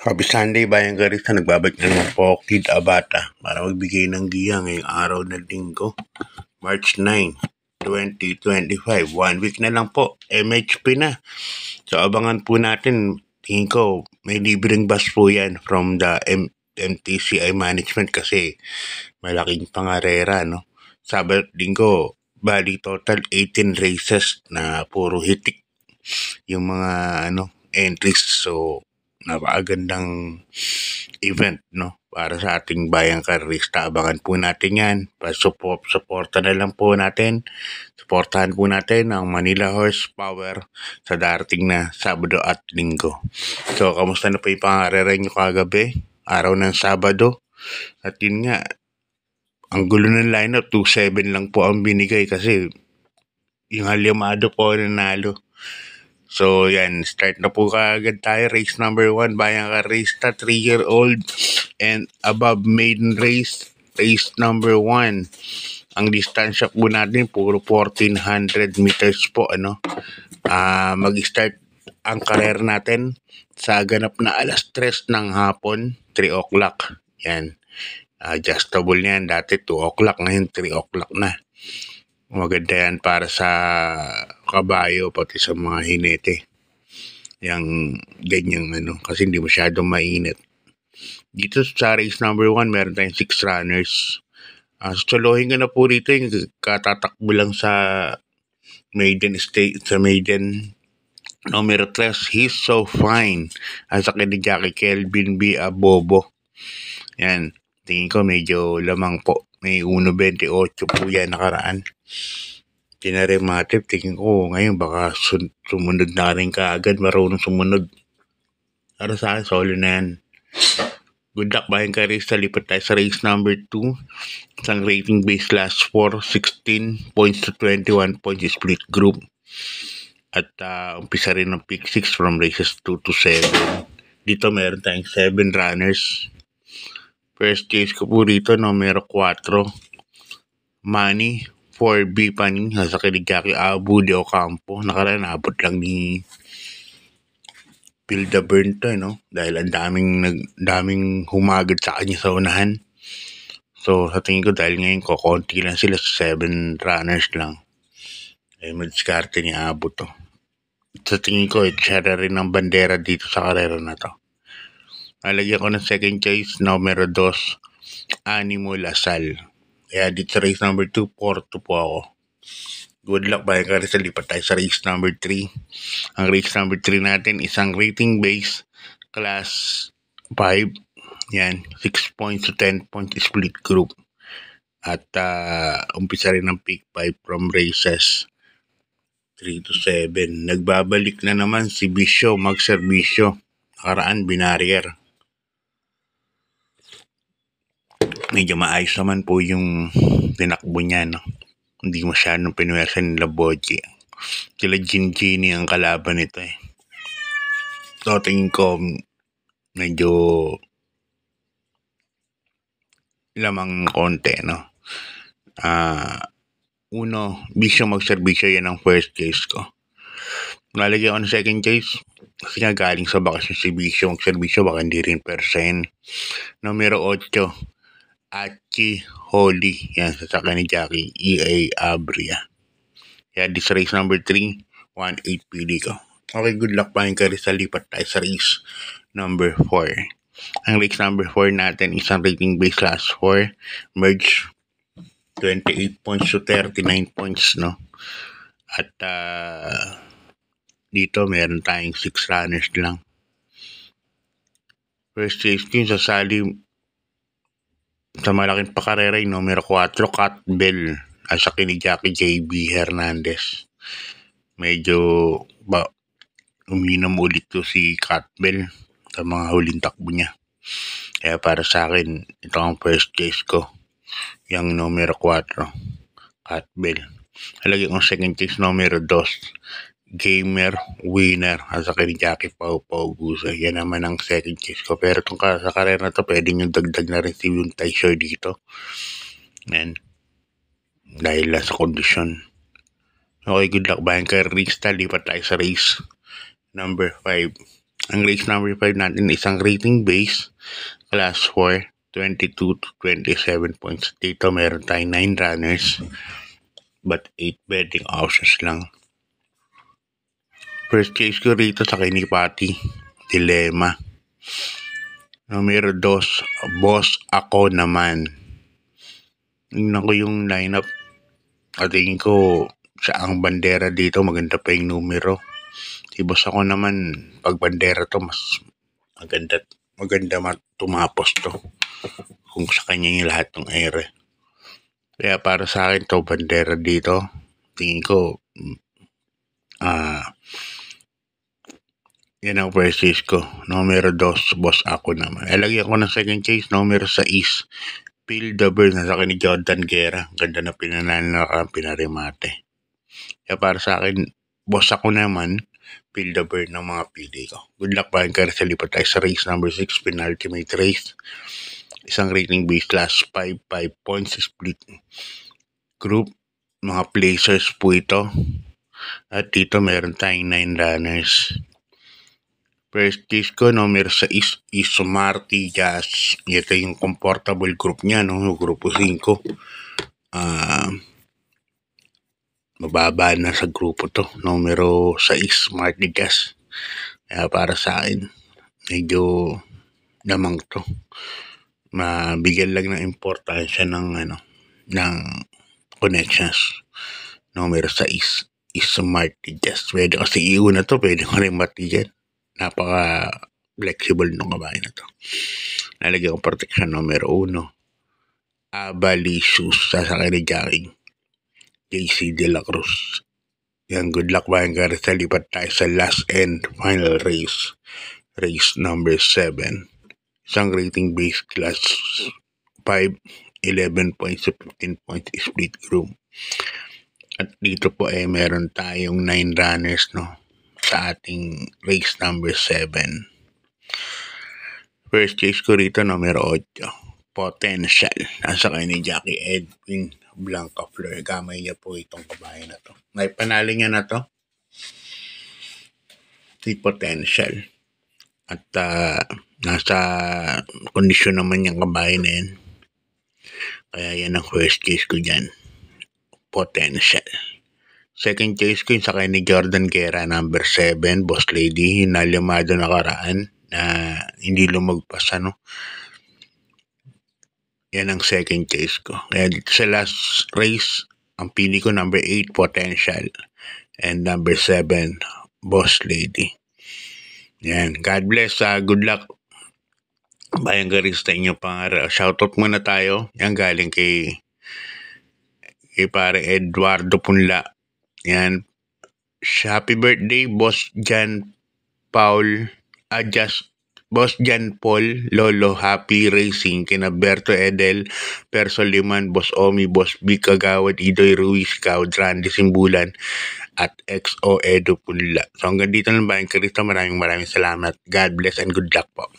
Happy Sunday, Bayang Garissa. Nagbabalik na naman po ako, Kid Abata, para magbigay ng giya ngayong araw na linggo, March 9, 2025. 1 week na lang po, MHP na. So, abangan po natin. Tingin ko, may libreng bus po yan from the MTCI management kasi malaking pangarera, no? Sabado, linggo, bali total 18 races na puro hitik yung mga entries. So, napakagandang event, no? Para sa ating bayang karista. Abangan po natin yan. Supporta na lang po natin. Supportahan po natin ang Manila Horsepower sa darating na Sabado at Linggo. So, kamusta na po yung pangarera nyo kagabi? Araw ng Sabado. At yun nga, ang gulo ng lineup, 2-7 lang po ang binigay kasi yung Halyamado po nanalo. So, yan. Start na po kaagad tayo. Race number 1, Bayang Karista, 3-year-old and above maiden race. Race number 1. Ang distansya po natin, puro 1,400 meters po, mag-start ang karera natin sa ganap na alas 3 ng hapon, 3 o'clock. Yan. Adjustable yan. Dati 2 o'clock, ngayon 3 o'clock na. Maganda yan para sa kabayo, pati sa mga hinete. Yang ganyang kasi hindi masyadong mainit. Dito sa race number 1, meron tayong 6 runners. Solohin ko na po rito yung katatakbo lang sa maiden state, sa maiden numero 3, He's So Fine. Sa akin ni Jackie Kelvin B. Abobo. Yan. Tingin ko medyo lamang po. May 1.28 po yan nakaraan. Tinarimatip, tingin ko ngayon baka sumunod na rin kaagad, marunong sumunod. Para sa akin, solo na yan. Good luck, Bayang Karista. Lipat tayo sa race number 2. Isang rating base last 4, 16 points to 21 points split group. At umpisa rin ng pick 6 from races 2 to 7. Dito meron tayong 7 runners. First case ko po rito, numero 4. Money 4B Paning, sa Kiligaki Abu de Ocampo. Nakaraan, abot lang ni Pilda Burn to, dahil ang daming humagad sa kanya sa unahan. So, sa tingin ko, dahil ngayon konti lang sila sa 7 runners lang. Madiskarte ni Abu to. Sa tingin ko, siya rin ang bandera dito sa karera na to. Nalagyan ko ng second choice, numero 2, Animo Lasal. Kaya dito sa race number 2, Porto po ako. Good luck, Bayang Karista. Lipat tayo sa race number 3. Ang race number 3 natin, isang rating base class 5. Yan, 6 points to 10 points split group. At umpisa rin ng pick 5 from races 3 to 7. Nagbabalik na naman si Bisyo, magserbisyo. Nakaraan, binarier. Medyo maayos naman po yung tinakbo niya, Hindi masyadong pinuwersa nila Boji. Sila Gini ang kalaban nito So, tingin ko medyo lamang konti, Bisyo magserbisyo, yan ang first case ko. Nalagyan ko ng second case kasi nga galing sa bakasyon si Bisyo magserbisyo, baka hindi rin persen. Numero 8, Achi Holy. Yan, sasaka ni Jackie E.A. Abria. Kaya this race number 3, 1-8 pili ko. Okay, good luck, Bayang Karista. Lipat tayo sa race number 4. Ang race number 4 natin, isang rating base last 4. Merge 28 points to 39 points, At dito meron tayong 6 runners lang. First race ko yung sasali sa malaking pakarera yung numero 4, Cat Bell. Sa akin ni Jackie J.B. Hernandez. Medyo uminom ulit to si Cat Bell sa mga huling takbo niya. Kaya para sa akin, ito ang first case ko. Yung numero 4, Cat Bell. Halagyan kong second case, numero 2, Gamer Winner. Sa akin ni Jackie Pau Gusa. Yan naman ang second case ko. Pero itong sa karera na to, pwede nyo dagdag na rin si yung Taisho dito. And dahil sa kondisyon. Okay, good luck, Bayang Karista. Lipat tayo sa race number 5. Ang race number 5 natin, isang rating base, class 4, 22 to 27 points. Dito meron tayong 9 runners, but 8 betting options lang. First case ko rito sa Kinipati, Dilemma. Numero 2, Boss Ako Naman. Tingnan ko yung lineup. At tingin ko sa ang bandera dito, maganda pa yung numero. Si Boss Ako Naman, pag bandera to, mas maganda tumapos to. Kung sa kanya yung lahat ng ere. Kaya para sa akin to, bandera dito, tingin ko, yan ang first chase ko. Numero 2, Boss Ako Naman. Alagyan ko ng second chase, numero 6, Phil the Bird, nasa akin ni Jordan Guerra. Ganda na pinanalo, pinarimate. Kaya para sa akin, Boss Ako Naman, Phil the Bird ng mga pili ko. Good luck pa ka sa lipat tayo sa race number 6, penultimate race. Isang rating base class 5 points split group. Mga placers po ito. At dito meron tayong 9 runners. First case ko, numero 6 is Marty Jazz. Ito yung comfortable group niya, no? Grupo 5. Mababa na sa grupo to. Numero 6, Marty Jazz. Kaya para sa akin, medyo lamang to. Mabigyan lang ng importansya ng connections. Numero 6 is Marty Jazz. Pwede kasi iuna to, pwede ko rin matiyan. Napaka-flexible ng kabahay na to. Nalagyan ko protection numero 1. Abalicious, sasakay ni Jackie. JC De La Cruz. Yan, good luck ba yung sa lipat tayo sa last and final race. Race number 7. Isang rating base class 5, 11 points to 15 points split group. At dito po meron tayong 9 runners, no? Sa ating race number 7. First chase ko rito, numero 8, Potential. Nasa kayo ni Jackie Edwin Blanca Fleur. Gamay niya po itong kabahay na to. May panalo niya na to. Si Potential. At nasa kondisyon naman yung kabahay na yan. Kaya yan ang first case ko dyan. Potential. Second case ko yung sakay ni Jordan Guerra, number 7, Boss Lady. Hinalimado nakaraan na hindi lumagpas, ano. Yan ang second case ko. Kaya dito sa last race, ang pili ko number 8, Potential. And number 7, Boss Lady. Yan. God bless. Good luck. Bayang Garista inyo pangarap. Shoutout muna tayo. Yan galing kay pare Eduardo Punla. Yan. Happy birthday, Boss Jan Paul. Boss Jan Paul Lolo, happy racing. Kina Berto Edel, Perso Liman, Boss Omi, Boss Vic Kagawad, Idoy Ruiz, Kaud, Randy Simbulan, at XO Edo Punla. So hanggang dito lang ba yung Karista. Maraming salamat. God bless and good luck po.